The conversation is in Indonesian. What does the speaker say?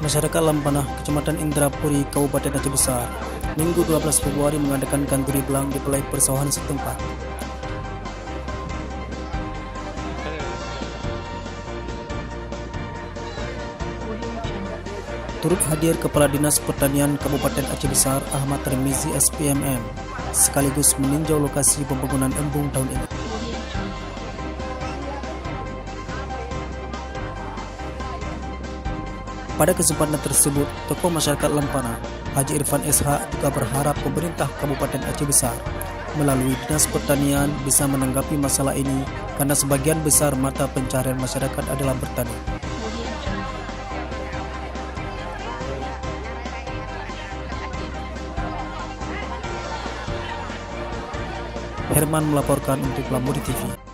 Masyarakat Lampanah, Kecamatan Indrapuri, Kabupaten Aceh Besar, Minggu 12 Februari mengadakan kanduri belang di Balai Persawahan setempat. Turut hadir Kepala Dinas Pertanian Kabupaten Aceh Besar Ahmad Remizi SPMM, sekaligus meninjau lokasi pembangunan embung tahun ini. Pada kesempatan tersebut, tokoh masyarakat Lampanah, Haji Irfan SH juga berharap pemerintah Kabupaten Aceh Besar melalui Dinas Pertanian bisa menanggapi masalah ini karena sebagian besar mata pencaharian masyarakat adalah bertani. Herman melaporkan untuk Lamuri TV.